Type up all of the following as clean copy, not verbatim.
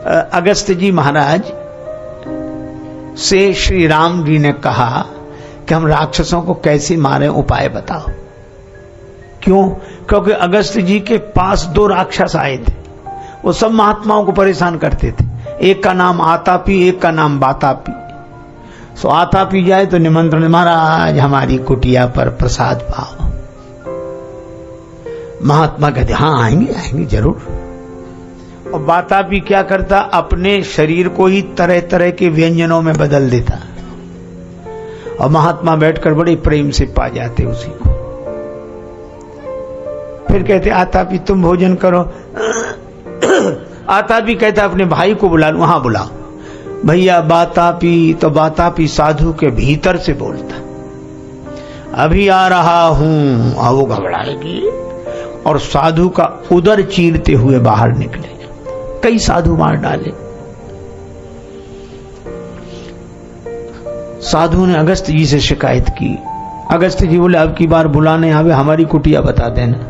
अगस्त जी महाराज से श्री राम जी ने कहा कि हम राक्षसों को कैसे मारें, उपाय बताओ। क्यों? क्योंकि अगस्त जी के पास 2 राक्षस आए थे, वो सब महात्माओं को परेशान करते थे। एक का नाम आतापी, एक का नाम बातापी। सो आतापी जाए तो निमंत्रण, महाराज हमारी कुटिया पर प्रसाद पाओ। महात्मा कहते हाँ आएंगे आएंगे जरूर। और बातापी क्या करता, अपने शरीर को ही तरह तरह के व्यंजनों में बदल देता, और महात्मा बैठकर बड़े प्रेम से पा जाते उसी को। फिर कहते आतापी तुम भोजन करो। आतापी कहता अपने भाई को बुला, वहां बुलाओ भैया बातापी। तो बातापी साधु के भीतर से बोलता अभी आ रहा हूं। और वो घबराएगी और साधु का उदर चीरते हुए बाहर निकले। कई साधु मार डाले। साधु ने अगस्त जी से शिकायत की। अगस्त जी बोले अब की बार बुलाने आवे हमारी कुटिया बता देना।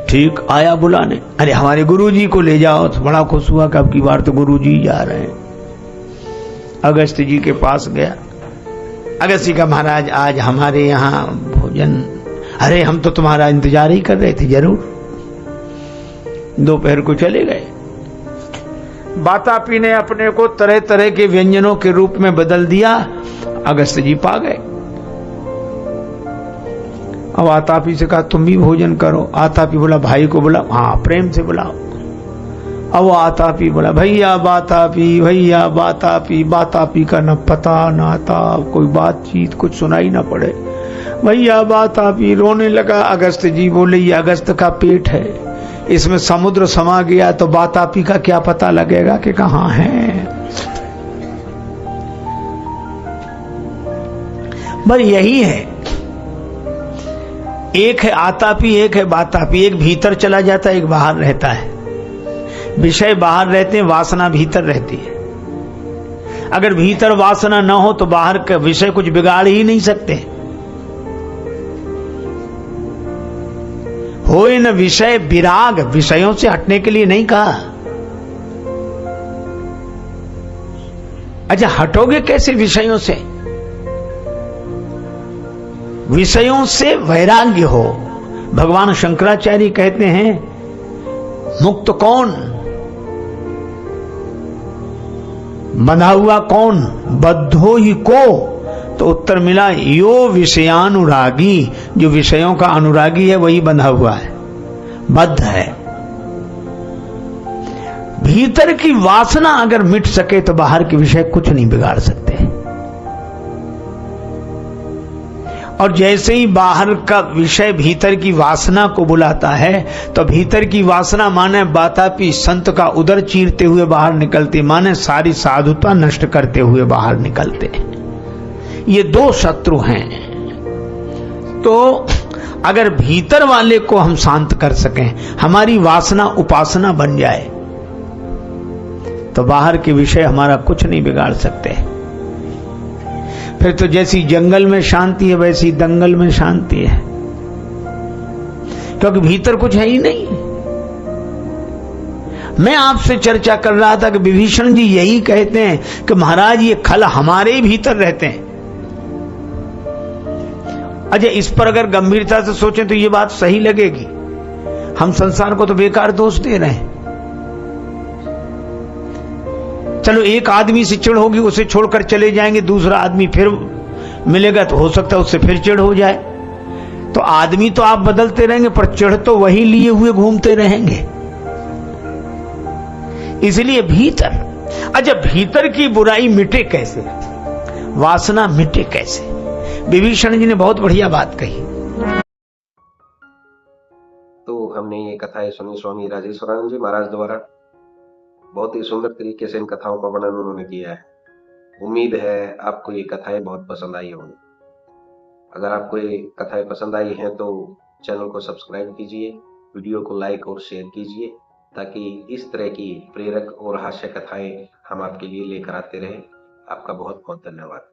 ठीक, आया बुलाने। अरे हमारे गुरुजी को ले जाओ। तो बड़ा खुश हुआ कि अब की बार तो गुरुजी जा रहे हैं। अगस्त जी के पास गया। अगस्त जी का महाराज आज हमारे यहाँ भोजन। अरे हम तो तुम्हारा इंतजार ही कर रहे थे। जरूर। दोपहर को चले गए। बातापी ने अपने को तरह तरह के व्यंजनों के रूप में बदल दिया। अगस्त जी पा गए। अब आतापी से कहा तुम भी भोजन करो। आतापी बोला भाई को बुला। हाँ प्रेम से बुलाओ। अब आतापी बोला भैया बातापी, भैया बातापी। बातापी का न पता न आता, कोई बातचीत कुछ सुनाई ना पड़े। भैया बातापी रोने लगा। अगस्त जी बोले ये अगस्त का पेट है, इसमें समुद्र समा गया तो बातापी का क्या पता लगेगा कि कहां है। बस यही है, एक है आतापी, एक है बातापी। एक भीतर चला जाता है, एक बाहर रहता है। विषय बाहर रहते हैं, वासना भीतर रहती है। अगर भीतर वासना न हो तो बाहर का विषय कुछ बिगाड़ ही नहीं सकते। होए न विषय विराग, विषयों से हटने के लिए नहीं कहा। अच्छा हटोगे कैसे विषयों से? विषयों से वैराग्य हो। भगवान शंकराचार्य कहते हैं मुक्त कौन, बंधा हुआ कौन, बद्धो ही को। तो उत्तर मिला यो विषयानुरागी, जो विषयों का अनुरागी है वही बंधा हुआ है, बद्ध है। भीतर की वासना अगर मिट सके तो बाहर के विषय कुछ नहीं बिगाड़ सकते। और जैसे ही बाहर का विषय भीतर की वासना को बुलाता है तो भीतर की वासना माने बातापी संत का उदर चीरते हुए बाहर निकलते, माने सारी साधुता नष्ट करते हुए बाहर निकलते। ये 2 शत्रु हैं। तो अगर भीतर वाले को हम शांत कर सकें, हमारी वासना उपासना बन जाए, तो बाहर के विषय हमारा कुछ नहीं बिगाड़ सकते। फिर तो जैसी जंगल में शांति है वैसी दंगल में शांति है, क्योंकि भीतर कुछ है ही नहीं। मैं आपसे चर्चा कर रहा था कि विभीषण जी यही कहते हैं कि महाराज ये खल हमारे ही भीतर रहते हैं। अच्छा इस पर अगर गंभीरता से सोचें तो ये बात सही लगेगी। हम संसार को तो बेकार दोष दे रहे हैं। चलो एक आदमी से चिढ़ होगी, उसे छोड़कर चले जाएंगे, दूसरा आदमी फिर मिलेगा तो हो सकता है उससे फिर चिढ़ हो जाए। तो आदमी तो आप बदलते रहेंगे पर चिढ़ तो वही लिए हुए घूमते रहेंगे। इसलिए भीतर, अच्छा भीतर की बुराई मिटे कैसे, वासना मिटे कैसे? विभीषण जी ने बहुत बढ़िया बात कही। तो हमने ये कथाएं सुनी स्वामी राजेश्वरानंद जी महाराज द्वारा। बहुत ही सुंदर तरीके से इन कथाओं का वर्णन उन्होंने किया है। उम्मीद है आपको ये कथाएं बहुत पसंद आई होंगी। अगर आपको ये कथाएं पसंद आई हैं तो चैनल को सब्सक्राइब कीजिए, वीडियो को लाइक और शेयर कीजिए, ताकि इस तरह की प्रेरक और हास्य कथाएं हम आपके लिए लेकर आते रहें। आपका बहुत बहुत धन्यवाद।